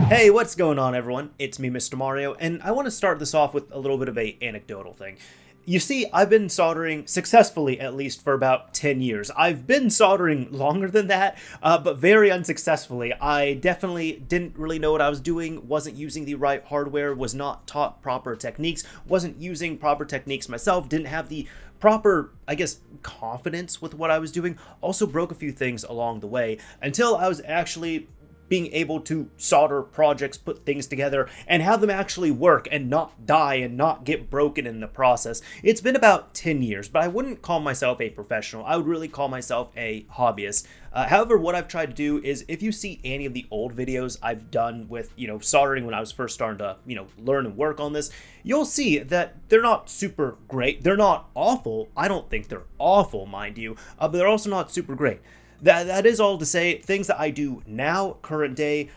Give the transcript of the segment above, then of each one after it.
Hey, what's going on, everyone? It's me, Mr. Mario, and I want to start this off with a little bit of a anecdotal thing. You see, I've been soldering successfully at least for about 10 years. I've been soldering longer than that, but very unsuccessfully. I definitely didn't really know what I was doing, wasn't using the right hardware, was not taught proper techniques, wasn't using proper techniques myself, didn't have the proper, I guess, confidence with what I was doing. Also broke a few things along the way until I was actually being able to solder projects, put things together, and have them actually work and not die and not get broken in the process. It's been about 10 years, but I wouldn't call myself a professional. I would really call myself a hobbyist. However, what I've tried to do is, if you see any of the old videos I've done with, soldering when I was first starting to, learn and work on this, you'll see that they're not super great. They're not awful. I don't think they're awful, mind you, but they're also not super great. That is all to say, things that I do now, current day,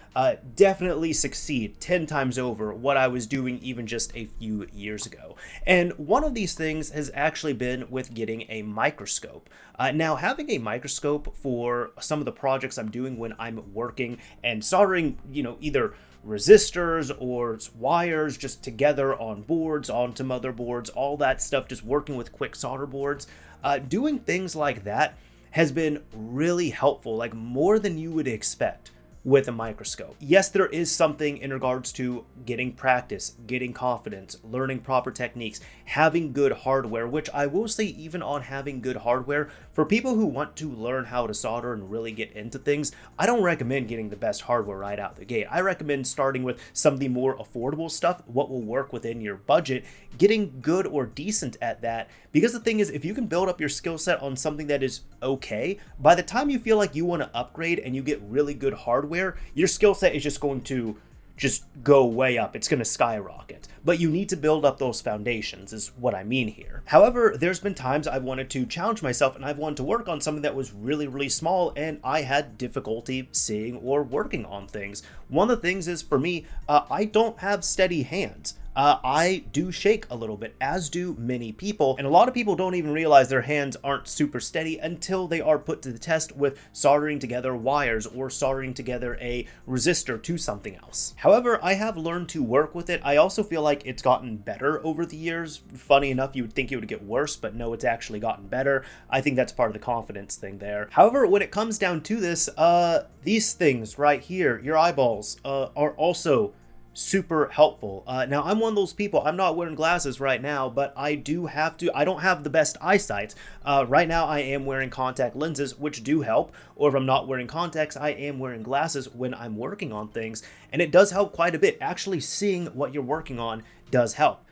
definitely succeed 10 times over what I was doing even just a few years ago. And one of these things has actually been with getting a microscope. Now, having a microscope for some of the projects I'm doing when I'm working and soldering, either resistors or wires just together on boards, onto motherboards, all that stuff, just working with quick solder boards, doing things like that has been really helpful, like more than you would expect with a microscope. Yes, there is something in regards to getting practice, getting confidence, learning proper techniques, having good hardware, which I will say, even on having good hardware, for people who want to learn how to solder and really get into things, I don't recommend getting the best hardware right out the gate. I recommend starting with some of the more affordable stuff, what will work within your budget, getting good or decent at that, because the thing is, if you can build up your skill set on something that is okay, by the time you feel like you want to upgrade and you get really good hardware, your skill set is just going to go way up. It's going to skyrocket. But you need to build up those foundations is what I mean here. However, there's been times I've wanted to challenge myself and I've wanted to work on something that was really, really small, and I had difficulty seeing or working on things. One of the things is, for me, I don't have steady hands. I do shake a little bit, as do many people, and a lot of people don't even realize their hands aren't super steady until they are put to the test with soldering together wires or soldering together a resistor to something else. However, I have learned to work with it. I also feel like it's gotten better over the years. Funny enough, you would think it would get worse, but no, it's actually gotten better. I think that's part of the confidence thing there. However, when it comes down to this, these things right here, your eyeballs, are also super helpful. Now, I'm one of those people, I'm not wearing glasses right now, but I don't have the best eyesight. Right now I am wearing contact lenses, which do help, or if I'm not wearing contacts, I am wearing glasses when I'm working on things, and it does help quite a bit. Actually seeing what you're working on does help.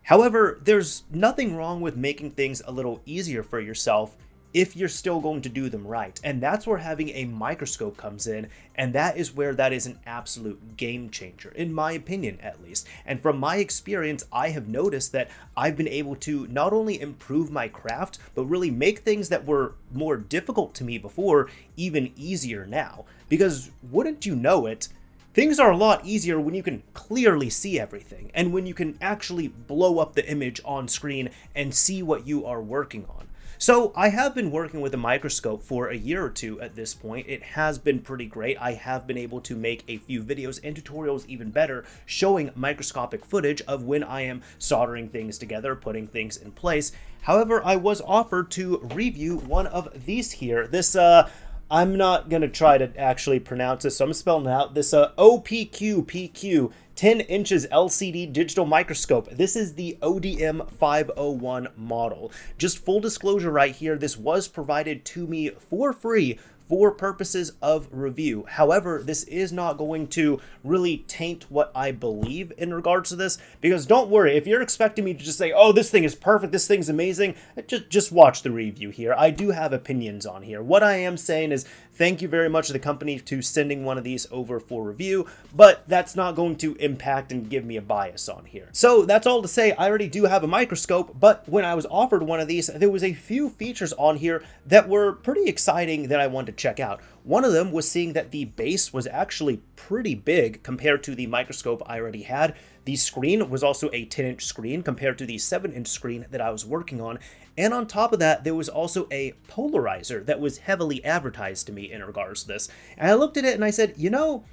However, there's nothing wrong with making things a little easier for yourself if you're still going to do them right. And that's where having a microscope comes in, and that is where that is an absolute game changer, in my opinion at least. And from my experience, I have noticed that I've been able to not only improve my craft, but really make things that were more difficult to me before even easier now. Because wouldn't you know it, things are a lot easier when you can clearly see everything, and when you can actually blow up the image on screen and see what you are working on. So I have been working with a microscope for a year or two at this point. It has been pretty great. I have been able to make a few videos and tutorials even better, showing microscopic footage of when I am soldering things together, putting things in place. However, I was offered to review one of these here. This, I'm not going to try to actually pronounce this, so I'm spelling it out. This Opqpq 10 inches LCD digital microscope. This is the ODM501 model. Just full disclosure right here, this was provided to me for free for purposes of review. However, this is not going to really taint what I believe in regards to this, because don't worry, if you're expecting me to just say, oh, this thing is perfect, this thing's amazing, just watch the review here. I do have opinions on here. What I am saying is thank you very much to the company to sending one of these over for review, but that's not going to impact and give me a bias on here. So that's all to say, I already do have a microscope, but when I was offered one of these, there was a few features on here that were pretty exciting that I wanted to check out. One of them was seeing that the base was actually pretty big compared to the microscope I already had. The screen was also a 10-inch screen compared to the 7-inch screen that I was working on. And on top of that, there was also a polarizer that was heavily advertised to me in regards to this. And I looked at it and I said, you know,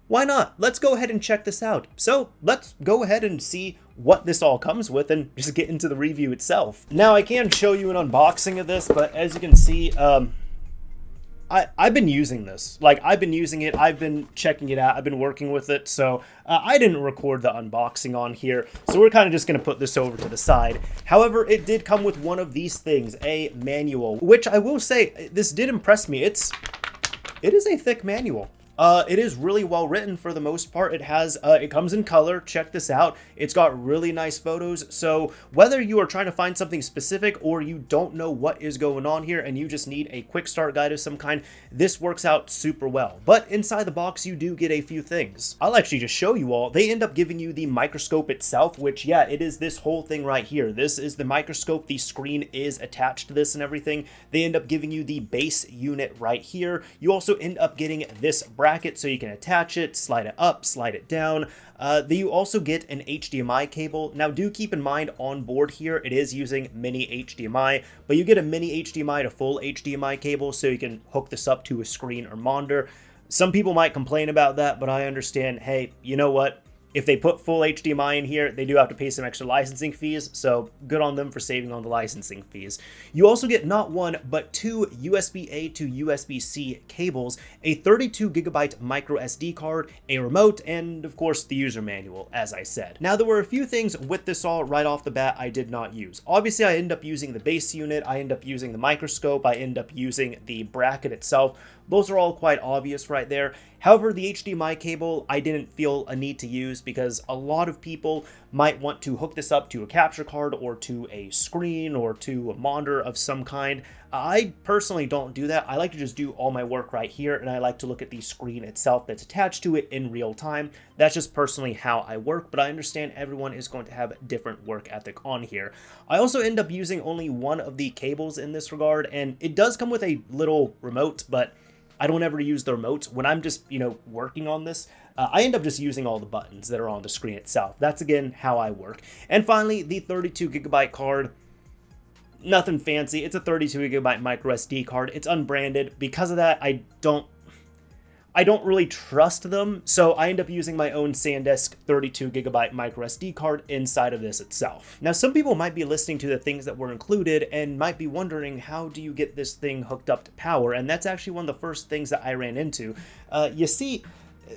why not? Let's go ahead and check this out. So let's go ahead and see what this all comes with and just get into the review itself. Now I can show you an unboxing of this, but as you can see, I've been using this. Like, I've been using it, I've been checking it out, I've been working with it, so I didn't record the unboxing on here, so we're kind of just going to put this over to the side. However, it did come with one of these things, a manual, which I will say, this did impress me. It is a thick manual. It is really well written for the most part. It has, it comes in color. Check this out. It's got really nice photos. So whether you are trying to find something specific or you don't know what is going on here and you just need a quick start guide of some kind, this works out super well. But inside the box, you do get a few things. I'll actually just show you all. They end up giving you the microscope itself, which, yeah, it is this whole thing right here. This is the microscope. The screen is attached to this and everything. They end up giving you the base unit right here. You also end up getting this bracket so you can attach it, slide it up, slide it down. You also get an HDMI cable. Now do keep in mind on board here, it is using mini HDMI, but you get a mini HDMI to full HDMI cable so you can hook this up to a screen or monitor. Some people might complain about that, but I understand, hey, you know what? If they put full HDMI in here, they do have to pay some extra licensing fees, so good on them for saving on the licensing fees. You also get not one, but two USB-A to USB-C cables, a 32GB micro SD card, a remote, and of course the user manual, as I said. Now there were a few things with this all right off the bat I did not use. Obviously I end up using the base unit, I end up using the microscope, I end up using the bracket itself. Those are all quite obvious right there. However, the HDMI cable I didn't feel a need to use because a lot of people might want to hook this up to a capture card or to a screen or to a monitor of some kind. I personally don't do that. I like to just do all my work right here, and I like to look at the screen itself that's attached to it in real time. That's just personally how I work, but I understand everyone is going to have different work ethic on here. I also end up using only one of the cables in this regard, and it does come with a little remote, but I don't ever use the remote. When I'm just, working on this, I end up just using all the buttons that are on the screen itself. That's, again, how I work. And finally, the 32GB card. Nothing fancy. It's a 32GB micro SD card. It's unbranded. Because of that, I don't really trust them, so I end up using my own SanDisk 32GB micro SD card inside of this itself. Now, some people might be listening to the things that were included and might be wondering, how do you get this thing hooked up to power? And that's actually one of the first things that I ran into. You see,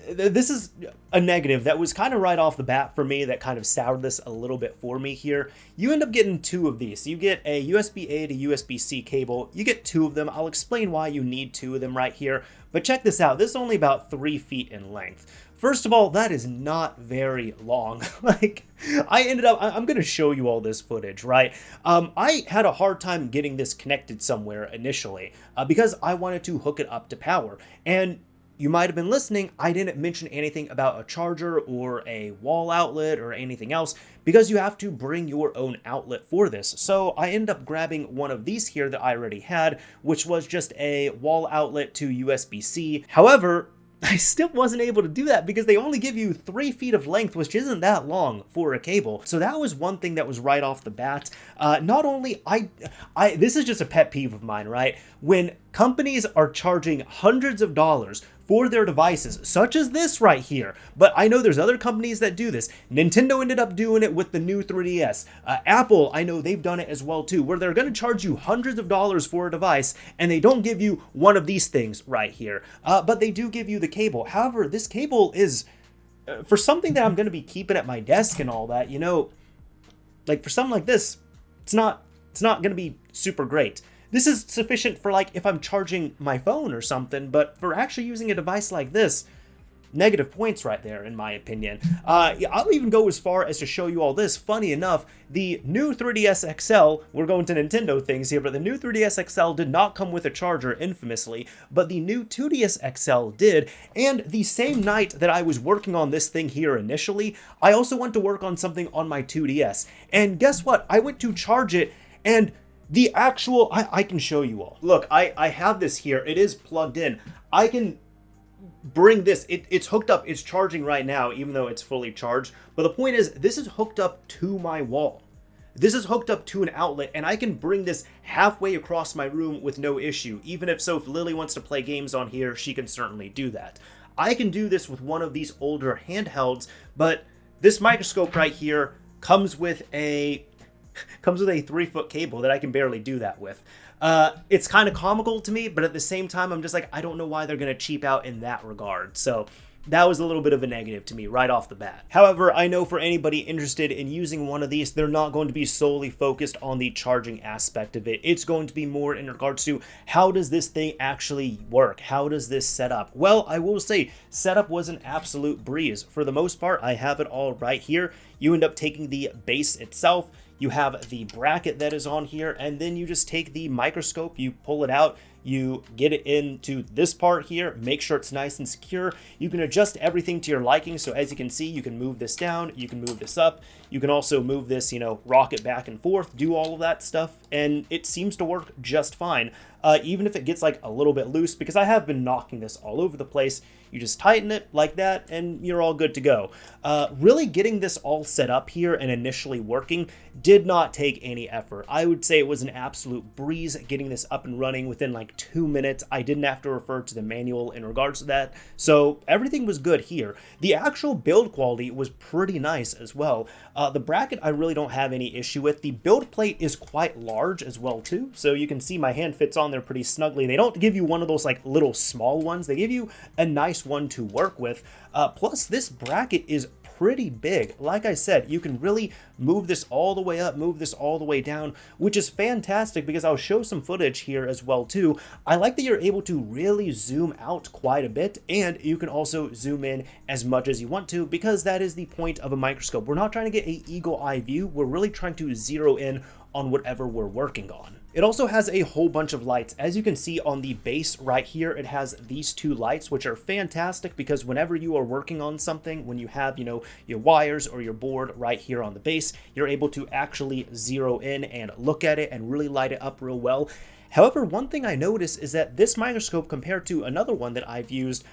this is a negative that was kind of right off the bat for me that kind of soured this a little bit for me here. You end up getting two of these. You get a USB-A to USB-C cable. You get two of them. I'll explain why you need two of them right here. But check this out. This is only about 3 feet in length. First of all, that is not very long. I'm going to show you all this footage, right? I had a hard time getting this connected somewhere initially because I wanted to hook it up to power. And you might have been listening, I didn't mention anything about a charger or a wall outlet or anything else because you have to bring your own outlet for this. So I ended up grabbing one of these here that I already had, which was just a wall outlet to USB-C. However, I still wasn't able to do that because they only give you 3 feet of length, which isn't that long for a cable. So that was one thing that was right off the bat. Not only, this is just a pet peeve of mine, right? When companies are charging hundreds of dollars for their devices, such as this right here. But I know there's other companies that do this. Nintendo ended up doing it with the new 3DS. Apple, I know they've done it as well too, where they're going to charge you hundreds of dollars for a device, and they don't give you one of these things right here. But they do give you the cable. However, this cable is, for something that I'm going to be keeping at my desk and all that, like for something like this, it's not going to be super great. This is sufficient for like if I'm charging my phone or something, but for actually using a device like this, negative points right there, in my opinion. I'll even go as far as to show you all this. Funny enough, the new 3DS XL, we're going to Nintendo things here, but the new 3DS XL did not come with a charger, infamously, but the new 2DS XL did, and the same night that I was working on this thing here initially, I also went to work on something on my 2DS, and guess what? I went to charge it, and The actual, I can show you all. Look, I have this here. It is plugged in. I can bring this, it's hooked up, it's charging right now, even though it's fully charged. But the point is, this is hooked up to my wall. This is hooked up to an outlet, and I can bring this halfway across my room with no issue. Even if Lily wants to play games on here, she can certainly do that. I can do this with one of these older handhelds, but this microscope right here comes with a 3-foot cable that I can barely do that with. It's kind of comical to me, but at the same time, I'm just like, I don't know why they're going to cheap out in that regard. So that was a little bit of a negative to me right off the bat. However, I know for anybody interested in using one of these, they're not going to be solely focused on the charging aspect of it. It's going to be more in regards to how does this thing actually work? How does this set up? Well, I will say setup was an absolute breeze. For the most part, I have it all right here. You end up taking the base itself. You have the bracket that is on here, and then you just take the microscope, you pull it out, you get it into this part here, make sure it's nice and secure. You can adjust everything to your liking. So as you can see, you can move this down, you can move this up. You can also move this, rock it back and forth, do all of that stuff. And it seems to work just fine. Even if it gets like a little bit loose, because I have been knocking this all over the place. You just tighten it like that and you're all good to go. Really getting this all set up here and initially working did not take any effort. I would say it was an absolute breeze getting this up and running within like 2 minutes. I didn't have to refer to the manual in regards to that. So everything was good here. The actual build quality was pretty nice as well. The bracket I really don't have any issue with. The build plate is quite large as well too. So you can see my hand fits on there pretty snugly. They don't give you one of those like little small ones. They give you a nice one to work with. Plus this bracket is pretty big. Like I said, you can really move this all the way up, move this all the way down, which is fantastic because I'll show some footage here as well too. I like that you're able to really zoom out quite a bit, and you can also zoom in as much as you want to, because that is the point of a microscope. We're not trying to get an eagle eye view. We're really trying to zero in on whatever we're working on. It also has a whole bunch of lights. As you can see on the base right here, it has these 2 lights, which are fantastic because whenever you are working on something, when you have, your wires or your board right here on the base, you're able to actually zero in and look at it and really light it up real well. However, one thing I noticed is that this microscope, compared to another one that I've used,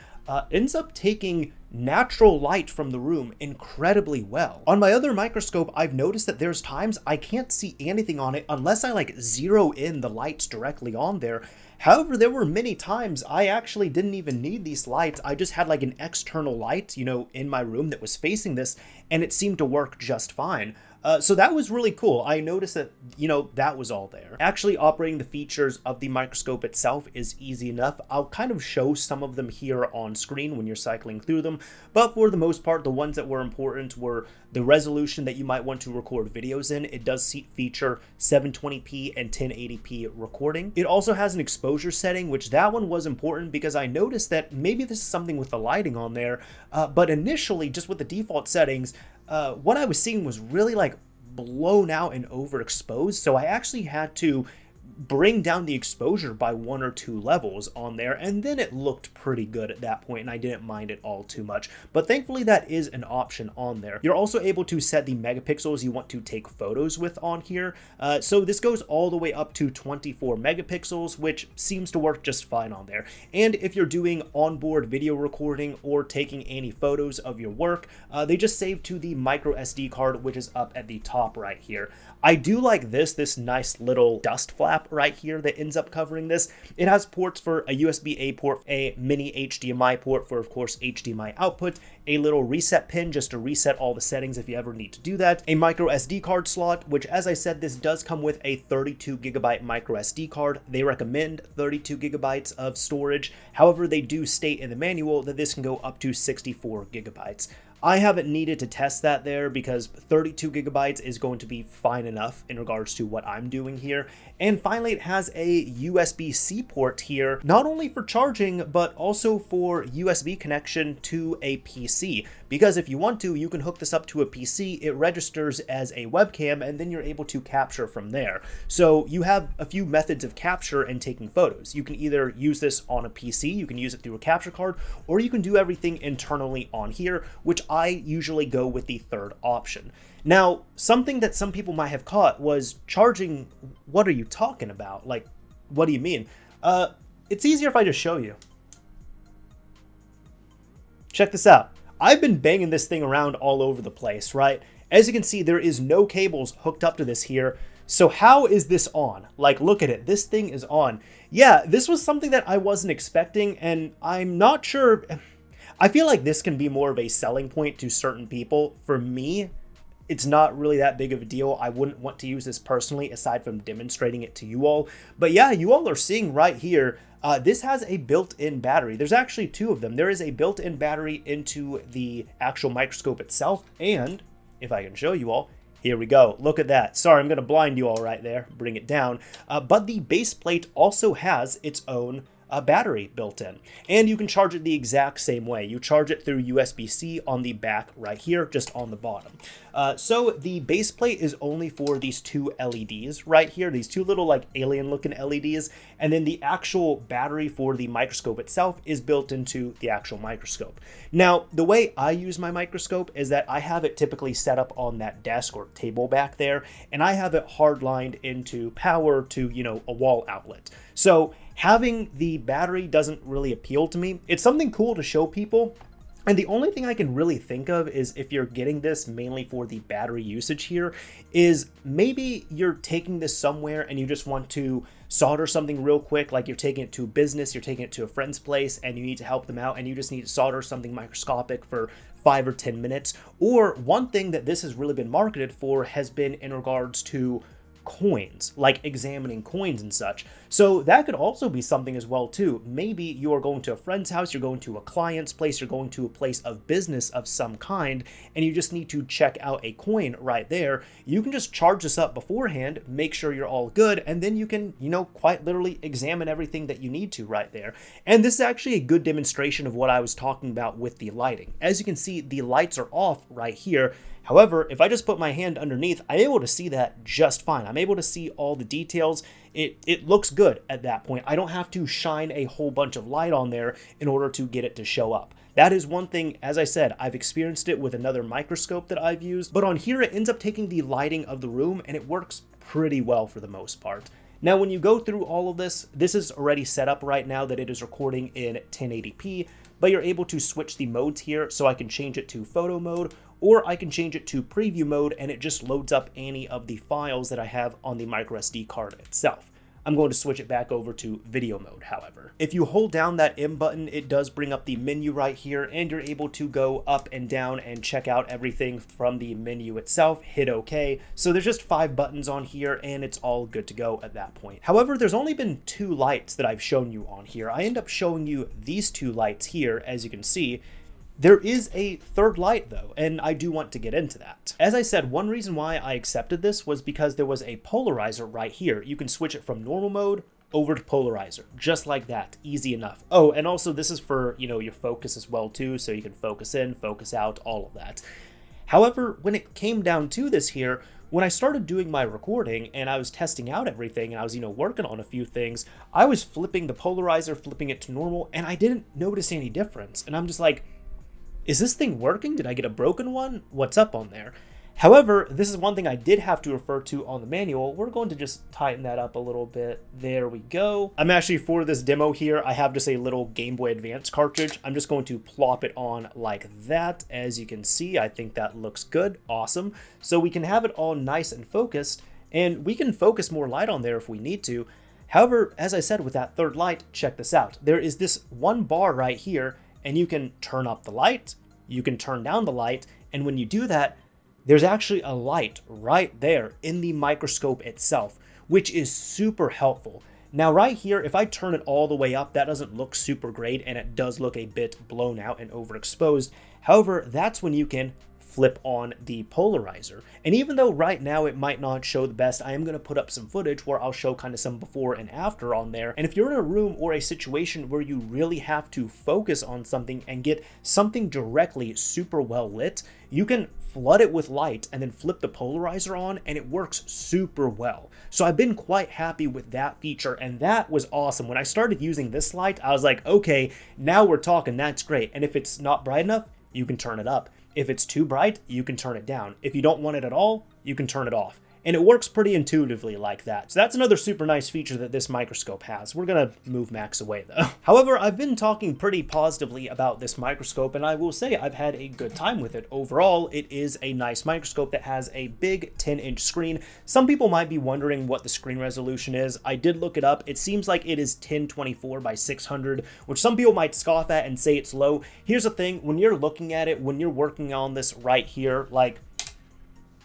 ends up taking natural light from the room incredibly well. On my other microscope, I've noticed that there's times I can't see anything on it unless I like zero in the lights directly on there. However, there were many times I actually didn't even need these lights. I just had like an external light, in my room that was facing this, and it seemed to work just fine. So that was really cool. I noticed that, that was all there. Actually operating the features of the microscope itself is easy enough. I'll kind of show some of them here on screen when you're cycling through them. But for the most part, the ones that were important were the resolution that you might want to record videos in. It does feature 720p and 1080p recording. It also has an exposure setting, which that one was important because I noticed that maybe this is something with the lighting on there. But initially, just with the default settings, what I was seeing was really like blown out and overexposed. So I actually had to bring down the exposure by 1 or 2 levels on there, and then it looked pretty good at that point, and I didn't mind it all too much. But thankfully that is an option on there. You're also able to set the megapixels you want to take photos with on here. So this goes all the way up to 24 megapixels, which seems to work just fine on there. And if you're doing onboard video recording or taking any photos of your work, they just save to the micro SD card, which is up at the top right here. I do like this nice little dust flap right here that ends up covering this. It has ports for a USB-A port, a mini HDMI port for, of course, HDMI output, a little reset pin just to reset all the settings if you ever need to do that, a micro SD card slot, which, as I said, this does come with a 32GB micro SD card. They recommend 32GB of storage. However, they do state in the manual that this can go up to 64GB. I haven't needed to test that there because 32GB is going to be fine enough in regards to what I'm doing here. And finally, it has a USB-C port here, not only for charging, but also for USB connection to a PC. Because if you want to, you can hook this up to a PC, it registers as a webcam, and then you're able to capture from there. So you have a few methods of capture and taking photos. You can either use this on a PC, you can use it through a capture card, or you can do everything internally on here, which I usually go with the third option. Now, something that some people might have caught was charging. What are you talking about? Like, what do you mean? It's easier if I just show you. Check this out. I've been banging this thing around all over the place, right? As you can see, there is no cables hooked up to this here. So how is this on? Like, look at it. This thing is on. Yeah, this was something that I wasn't expecting, and I'm not sure. I feel like this can be more of a selling point to certain people. For me, it's not really that big of a deal. I wouldn't want to use this personally, aside from demonstrating it to you all. But yeah, you all are seeing right here, this has a built-in battery. There's actually two of them. There is a built-in battery into the actual microscope itself, and if I can show you all, here we go. Look at that. Sorry, I'm going to blind you all right there. Bring it down. But the base plate also has its own battery built in, and you can charge it the exact same way. You charge it through USB-C on the back right here, just on the bottom. So the base plate is only for these two LEDs right here, these two little like alien looking LEDs, and then the actual battery for the microscope itself is built into the actual microscope. Now, the way I use my microscope is that I have it typically set up on that desk or table back there, and I have it hardlined into power to, you know, a wall outlet. So having the battery doesn't really appeal to me. It's something cool to show people. And the only thing I can really think of is, if you're getting this mainly for the battery usage here, is maybe you're taking this somewhere and you just want to solder something real quick, like you're taking it to a business, you're taking it to a friend's place, and you need to help them out, and you just need to solder something microscopic for 5 or 10 minutes. Or one thing that this has really been marketed for has been in regards to coins, like examining coins and such. So that could also be something as well too. Maybe you are going to a friend's house, you're going to a client's place, you're going to a place of business of some kind, and you just need to check out a coin right there. You can just charge this up beforehand, make sure you're all good, and then you can, you know, quite literally examine everything that you need to right there. And this is actually a good demonstration of what I was talking about with the lighting. As you can see, the lights are off right here. However, if I just put my hand underneath, I'm able to see that just fine. I'm able to see all the details. It looks good at that point. I don't have to shine a whole bunch of light on there in order to get it to show up. That is one thing, as I said, I've experienced it with another microscope that I've used, but on here it ends up taking the lighting of the room, and it works pretty well for the most part. Now, when you go through all of this, this is already set up right now that it is recording in 1080p, but you're able to switch the modes here, so I can change it to photo mode, or I can change it to preview mode, and it just loads up any of the files that I have on the microSD card itself. I'm going to switch it back over to video mode, however. If you hold down that M button, it does bring up the menu right here, and you're able to go up and down and check out everything from the menu itself. Hit OK. So there's just 5 buttons on here, and it's all good to go at that point. However, there's only been 2 lights that I've shown you on here. I end up showing you these 2 lights here, as you can see. There is a third light though, and I do want to get into that. As I said, one reason why I accepted this was because there was a polarizer right here. You can switch it from normal mode over to polarizer, just like that, easy enough. Oh, and also this is for, you know, your focus as well too, so you can focus in, focus out, all of that. However, when it came down to this here, when I started doing my recording and I was testing out everything and I was, you know, working on a few things, I was flipping the polarizer, flipping it to normal, and I didn't notice any difference. And I'm just like, is this thing working? Did I get a broken one? What's up on there? However, this is one thing I did have to refer to on the manual. We're going to just tighten that up a little bit. There we go. I'm actually, for this demo here, I have just a little Game Boy Advance cartridge. I'm just going to plop it on like that. As you can see, I think that looks good. Awesome. So we can have it all nice and focused, and we can focus more light on there if we need to. However, as I said, with that third light, check this out. There is this one bar right here, and you can turn up the light, you can turn down the light, and when you do that, there's actually a light right there in the microscope itself, which is super helpful. Now right here, if I turn it all the way up, that doesn't look super great, and it does look a bit blown out and overexposed. However, that's when you can flip on the polarizer. And even though right now it might not show the best, I am going to put up some footage where I'll show kind of some before and after on there. And if you're in a room or a situation where you really have to focus on something and get something directly super well lit, you can flood it with light and then flip the polarizer on, and it works super well. So I've been quite happy with that feature, and that was awesome. When I started using this light, I was like, okay, now we're talking, that's great. And if it's not bright enough, you can turn it up. If it's too bright, you can turn it down. If you don't want it at all, you can turn it off. And it works pretty intuitively like that. So that's another super nice feature that this microscope has. We're gonna move Max away though. However, I've been talking pretty positively about this microscope, and I will say I've had a good time with it. Overall, it is a nice microscope that has a big 10-inch screen. Some people might be wondering what the screen resolution is. I did look it up. It seems like it is 1024 by 600, which some people might scoff at and say it's low. Here's the thing, when you're looking at it, when you're working on this right here, like,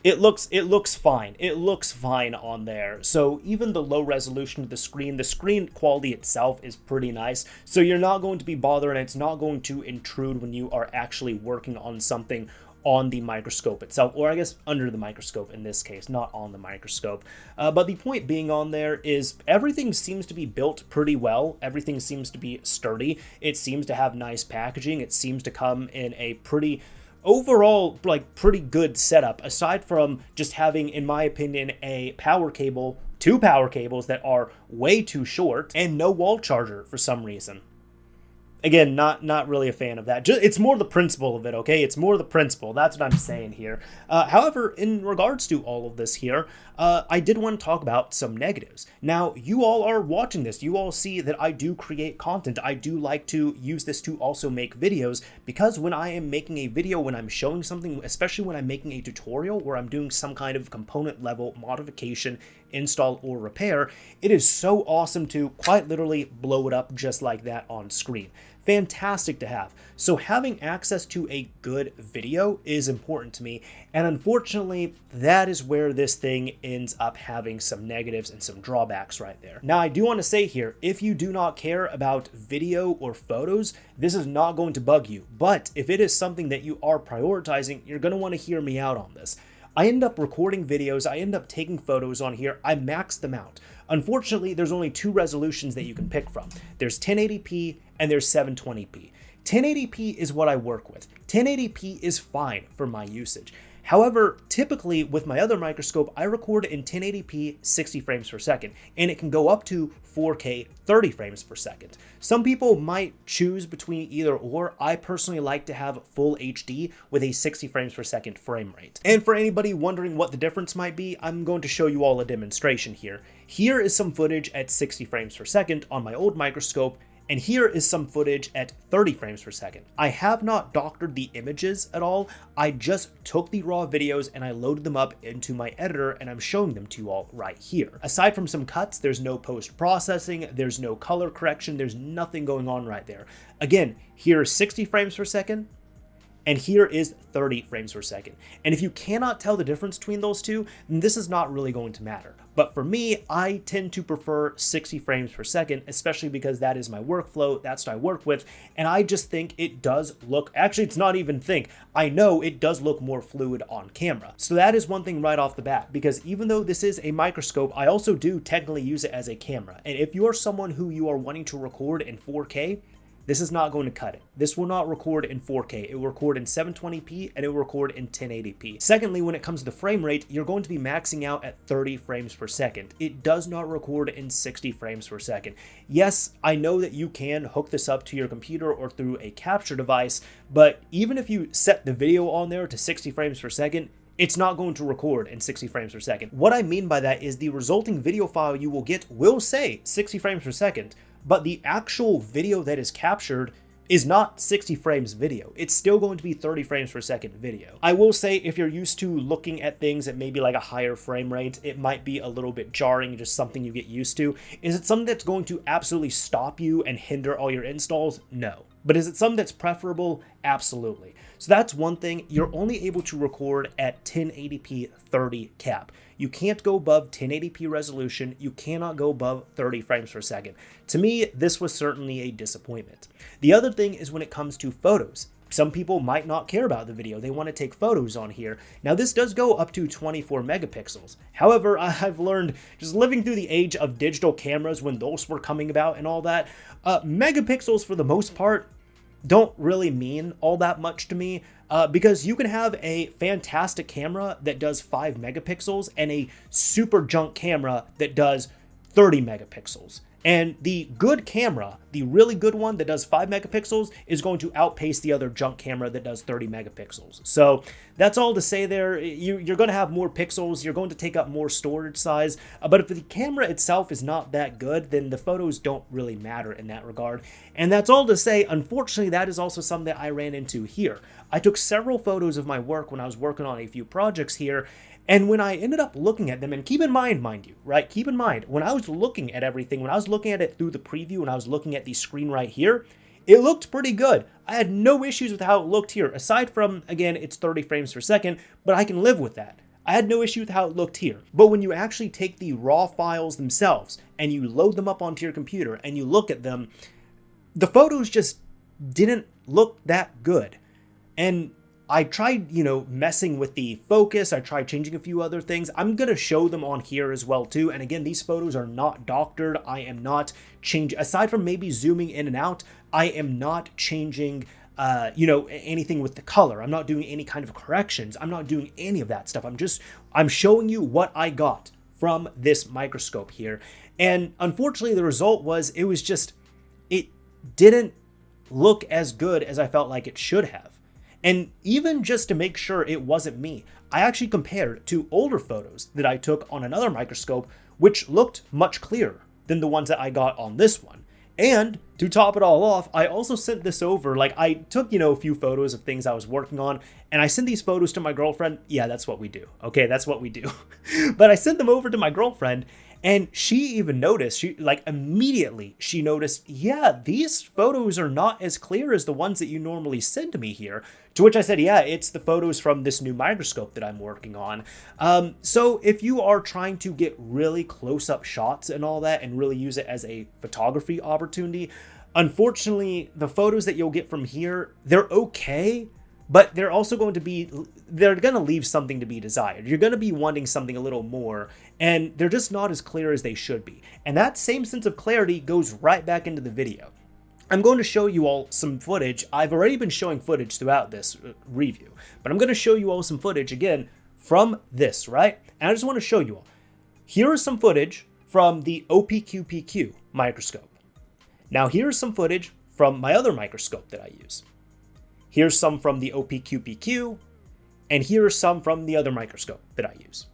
it looks fine. It looks fine on there. So even the low resolution of the screen quality itself is pretty nice. So you're not going to be bothered, and it's not going to intrude when you are actually working on something on the microscope itself, or I guess under the microscope in this case, not on the microscope. But the point being on there is everything seems to be built pretty well. Everything seems to be sturdy. It seems to have nice packaging. It seems to come in a pretty overall, like, pretty good setup, aside from just having, in my opinion, a power cable, two power cables that are way too short, and no wall charger for some reason. Again, not really a fan of that. It's more the principle of it, okay? It's more the principle. That's what I'm saying here. However, in regards to all of this here, I did want to talk about some negatives. Now, you all are watching this. You all see that I do create content. I do like to use this to also make videos, because when I am making a video, when I'm showing something, especially when I'm making a tutorial where I'm doing some kind of component level modification, install, or repair, it is so awesome to quite literally blow it up just like that on screen. Fantastic to have. So having access to a good video is important to me, and unfortunately that is where this thing ends up having some negatives and some drawbacks right there. Now, I do want to say here, if you do not care about video or photos, this is not going to bug you, but if it is something that you are prioritizing, you're going to want to hear me out on this. I end up recording videos, I end up taking photos on here, I max them out. Unfortunately, there's only two resolutions that you can pick from. There's 1080p and there's 720p. 1080p is what I work with. 1080p is fine for my usage. However, typically with my other microscope, I record in 1080p 60 frames per second, and it can go up to 4K 30 frames per second. Some people might choose between either or. I personally like to have full HD with a 60 frames per second frame rate. And for anybody wondering what the difference might be, I'm going to show you all a demonstration here. Here is some footage at 60 frames per second on my old microscope, and here is some footage at 30 frames per second. I have not doctored the images at all. I just took the raw videos and I loaded them up into my editor, and I'm showing them to you all right here. Aside from some cuts, there's no post-processing, there's no color correction, there's nothing going on right there. Again, here is 60 frames per second, and here is 30 frames per second. And if you cannot tell the difference between those two, then this is not really going to matter. But for me, I tend to prefer 60 frames per second, especially because that is my workflow, that's what I work with, and I just think it does look, actually it's not even think, I know it does look more fluid on camera. So that is one thing right off the bat, because even though this is a microscope, I also do technically use it as a camera. And if you are someone who you are wanting to record in 4K, this is not going to cut it. This will not record in 4K. It will record in 720p and it will record in 1080p. Secondly, when it comes to the frame rate, you're going to be maxing out at 30 frames per second. It does not record in 60 frames per second. Yes, I know that you can hook this up to your computer or through a capture device, but even if you set the video on there to 60 frames per second, it's not going to record in 60 frames per second. What I mean by that is the resulting video file you will get will say 60 frames per second, but the actual video that is captured is not 60 frames video. It's still going to be 30 frames per second video. I will say, if you're used to looking at things at maybe like a higher frame rate, it might be a little bit jarring, just something you get used to. Is it something that's going to absolutely stop you and hinder all your installs? No. But is it something that's preferable? Absolutely. So that's one thing. You're only able to record at 1080p 30 cap. You can't go above 1080p resolution. You cannot go above 30 frames per second. To me, this was certainly a disappointment. The other thing is when it comes to photos. Some people might not care about the video. They want to take photos on here. Now, this does go up to 24 megapixels. However, I've learned, just living through the age of digital cameras when those were coming about and all that, megapixels for the most part don't really mean all that much to me, because you can have a fantastic camera that does 5 megapixels and a super junk camera that does 30 megapixels. And the good camera, the really good one that does 5 megapixels, is going to outpace the other junk camera that does 30 megapixels. So that's all to say there. You're going to have more pixels, you're going to take up more storage size, but if the camera itself is not that good, then the photos don't really matter in that regard. And that's all to say, unfortunately, that is also something that I ran into here. I took several photos of my work when I was working on a few projects here, and when I ended up looking at them, and keep in mind you, right? Keep in mind, when I was looking at everything, when I was looking at it through the preview, when I was looking at the screen right here, it looked pretty good. I had no issues with how it looked here, aside from, again, it's 30 frames per second, but I can live with that. I had no issue with how it looked here. But when you actually take the raw files themselves, and you load them up onto your computer, and you look at them, the photos just didn't look that good. And I tried, messing with the focus. I tried changing a few other things. I'm going to show them on here as well, too. And again, these photos are not doctored. I am not changing, aside from maybe zooming in and out, I am not changing, anything with the color. I'm not doing any kind of corrections. I'm not doing any of that stuff. I'm showing you what I got from this microscope here. And unfortunately, the result was, it didn't look as good as I felt like it should have. And even just to make sure it wasn't me, I actually compared to older photos that I took on another microscope, which looked much clearer than the ones that I got on this one. And to top it all off, I also sent this over, I took, a few photos of things I was working on, and I sent these photos to my girlfriend. Yeah, that's what we do. Okay, that's what we do. But I sent them over to my girlfriend, and she even noticed, immediately she noticed, yeah, these photos are not as clear as the ones that you normally send to me here. To which I said, yeah, it's the photos from this new microscope that I'm working on. So if you are trying to get really close-up shots and all that and really use it as a photography opportunity, unfortunately, the photos that you'll get from here, they're okay, but they're also going to leave something to be desired. You're going to be wanting something a little more, and they're just not as clear as they should be. And that same sense of clarity goes right back into the video. I'm going to show you all some footage. I've already been showing footage throughout this review, but I'm going to show you all some footage again from this, right? And I just want to show you all. Here is some footage from the Opqpq microscope. Now here's some footage from my other microscope that I use. Here's some from the Opqpq, and here's some from the other microscope that I use.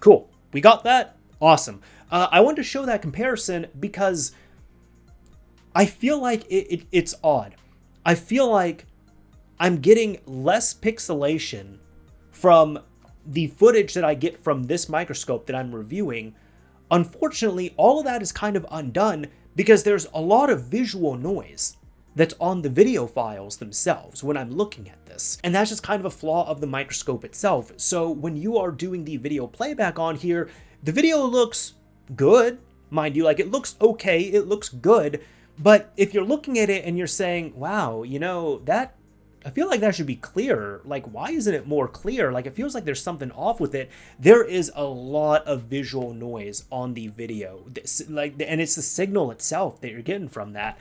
Cool. We got that? Awesome. I wanted to show that comparison because I feel like it's odd. I feel like I'm getting less pixelation from the footage that I get from this microscope that I'm reviewing. Unfortunately, all of that is kind of undone because there's a lot of visual noise that's on the video files themselves when I'm looking at this. And that's just kind of a flaw of the microscope itself. So when you are doing the video playback on here, the video looks good, mind you, it looks okay, it looks good. But if you're looking at it and you're saying, wow, I feel like that should be clearer. Why isn't it more clear? It feels like there's something off with it. There is a lot of visual noise on the video. And it's the signal itself that you're getting from that.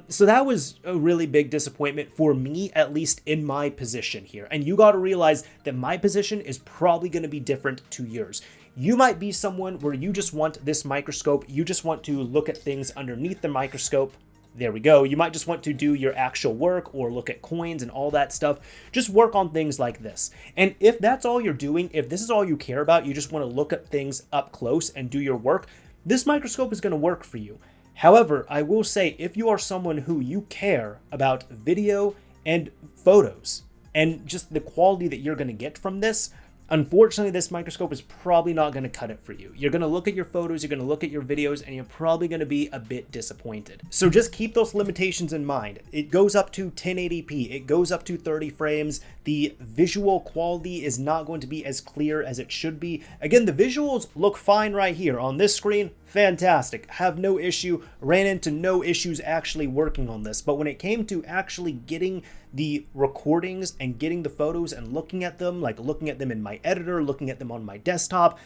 So that was a really big disappointment for me, at least in my position here. And you got to realize that my position is probably going to be different to yours. You might be someone where you just want this microscope. You just want to look at things underneath the microscope. There we go. You might just want to do your actual work or look at coins and all that stuff. Just work on things like this. And if that's all you're doing, if this is all you care about, you just want to look at things up close and do your work, this microscope is going to work for you. However, I will say, if you are someone who you care about video and photos and just the quality that you're going to get from this, unfortunately, this microscope is probably not going to cut it for you. You're going to look at your photos, you're going to look at your videos, and you're probably going to be a bit disappointed. So just keep those limitations in mind. It goes up to 1080p, it goes up to 30 frames. The visual quality is not going to be as clear as it should be. Again, the visuals look fine right here on this screen. Fantastic. Have no issue. Ran into no issues actually working on this. But when it came to actually getting the recordings and getting the photos and looking at them, looking at them in my editor, looking at them on my desktop,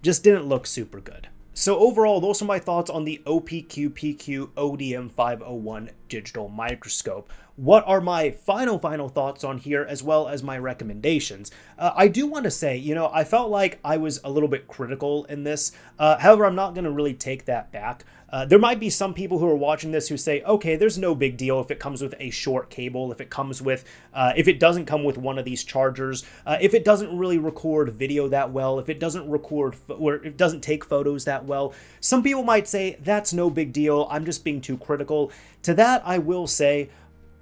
just didn't look super good. So overall, those are my thoughts on the Opqpq ODM501 digital microscope. What are my final thoughts on here, as well as my recommendations? I do want to say, I felt like I was a little bit critical in this. However, I'm not going to really take that back. There might be some people who are watching this who say, okay, there's no big deal if it comes with a short cable, if it comes with, if it doesn't come with one of these chargers, if it doesn't really record video that well, if it doesn't record or it doesn't take photos that well. Some people might say that's no big deal. I'm just being too critical. To that, I will say,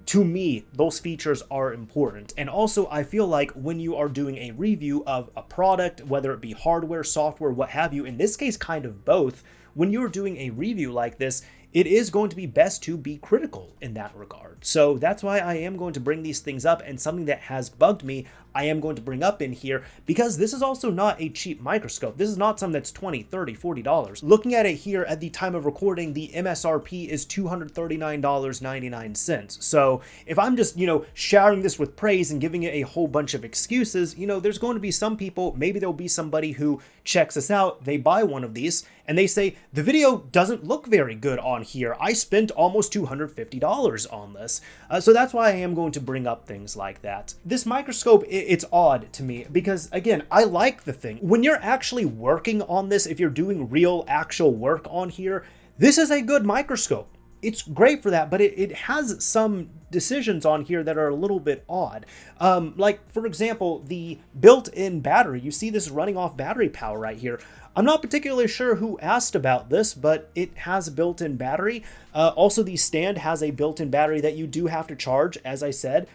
to me, those features are important. And also, I feel like when you are doing a review of a product, whether it be hardware, software, what have you, in this case, kind of both, when you're doing a review like this, it is going to be best to be critical in that regard. So that's why I am going to bring these things up, and something that has bugged me, I am going to bring up in here, because this is also not a cheap microscope. This is not something that's $20, $30, $40. Looking at it here at the time of recording, the MSRP is $239.99. So if I'm just, showering this with praise and giving it a whole bunch of excuses, there's going to be some people, maybe there'll be somebody who checks us out, they buy one of these, and they say, the video doesn't look very good on here. I spent almost $250 on this. So that's why I am going to bring up things like that. This microscope, it's odd to me because, again, I like the thing. When you're actually working on this, if you're doing real actual work on here, this is a good microscope. It's great for that, but it has some decisions on here that are a little bit odd. Like, for example, the built-in battery. You see this running off battery power right here. I'm not particularly sure who asked about this, but it has a built-in battery. Also, the stand has a built-in battery that you do have to charge, as I said,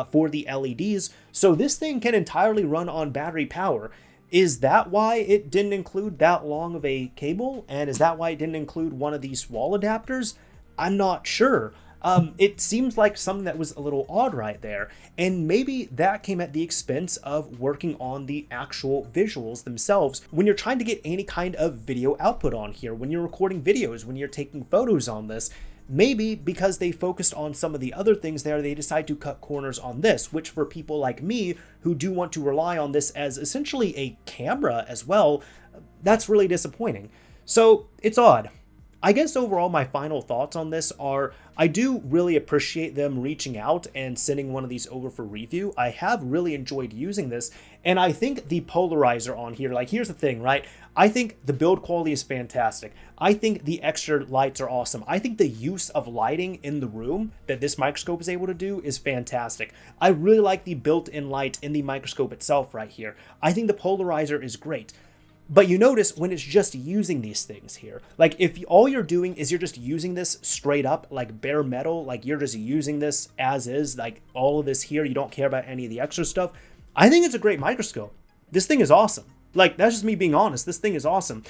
for the LEDs. So this thing can entirely run on battery power. Is that why it didn't include that long of a cable? And is that why it didn't include one of these wall adapters? I'm not sure. It seems like something that was a little odd right there. And maybe that came at the expense of working on the actual visuals themselves. When you're trying to get any kind of video output on here, when you're recording videos, when you're taking photos on this, maybe because they focused on some of the other things there, they decide to cut corners on this, which for people like me who do want to rely on this as essentially a camera as well, that's really disappointing. So it's odd. I guess overall my final thoughts on this are, I do really appreciate them reaching out and sending one of these over for review. I have really enjoyed using this, and I think the polarizer on here, like here's the thing, right? I think the build quality is fantastic. I think the extra lights are awesome. I think the use of lighting in the room that this microscope is able to do is fantastic. I really like the built-in light in the microscope itself right here. I think the polarizer is great. But you notice when it's just using these things here, like if all you're doing is you're just using this straight up, like bare metal, like you're just using this as is, like all of this here, you don't care about any of the extra stuff, I think it's a great microscope. This thing is awesome. Like, that's just me being honest. This thing is awesome.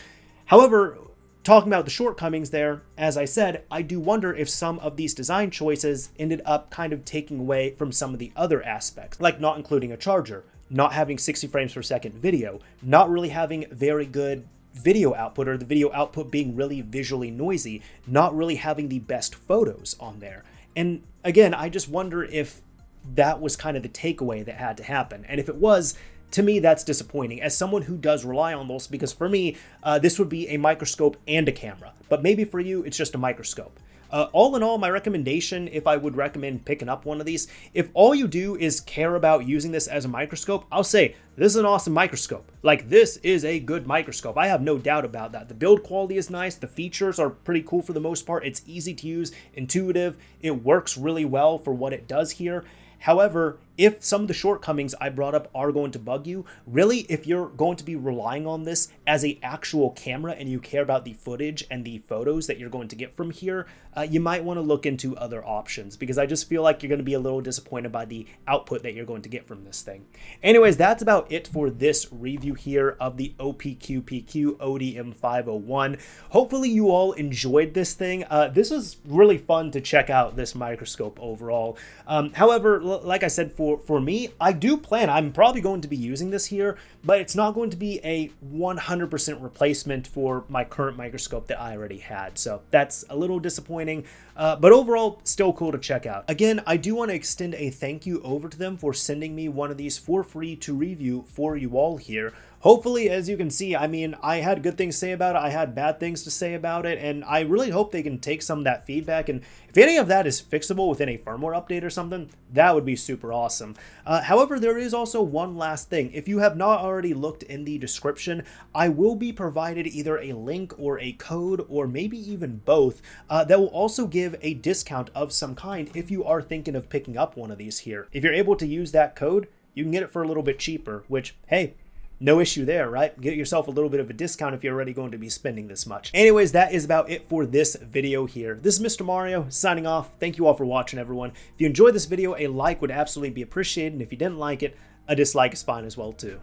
However, talking about the shortcomings there, as I said, I do wonder if some of these design choices ended up kind of taking away from some of the other aspects, like not including a charger, not having 60 frames per second video, not really having very good video output, or the video output being really visually noisy, not really having the best photos on there. And again, I just wonder if that was kind of the takeaway that had to happen. And if it was, to me, that's disappointing as someone who does rely on those, because for me, this would be a microscope and a camera, but maybe for you, it's just a microscope. All in all, my recommendation, if I would recommend picking up one of these, if all you do is care about using this as a microscope, I'll say this is an awesome microscope. Like, this is a good microscope. I have no doubt about that. The build quality is nice. The features are pretty cool for the most part. It's easy to use, intuitive. It works really well for what it does here. However, if some of the shortcomings I brought up are going to bug you, really, if you're going to be relying on this as an actual camera and you care about the footage and the photos that you're going to get from here, you might want to look into other options, because I just feel like you're going to be a little disappointed by the output that you're going to get from this thing. Anyways, that's about it for this review here of the Opqpq ODM501. Hopefully you all enjoyed this thing. This was really fun to check out, this microscope overall. However, like I said, for me, I do plan, I'm probably going to be using this here, but it's not going to be a 100% replacement for my current microscope that I already had. So that's a little disappointing, but overall, still cool to check out. Again, I do want to extend a thank you over to them for sending me one of these for free to review for you all here. hopefully, as you can see, I mean, I had good things to say about it, I had bad things to say about it, and I really hope they can take some of that feedback, and if any of that is fixable within a firmware update or something, that would be super awesome. However, there is also one last thing. If you have not already looked in the description, I will be provided either a link or a code, or maybe even both, that will also give a discount of some kind if you are thinking of picking up one of these here. If you're able to use that code, you can get it for a little bit cheaper, which, hey, no issue there, right? Get yourself a little bit of a discount if you're already going to be spending this much. Anyways, that is about it for this video here. This is Mr. Mario signing off. Thank you all for watching, everyone. If you enjoyed this video, a like would absolutely be appreciated, and if you didn't like it, a dislike is fine as well too.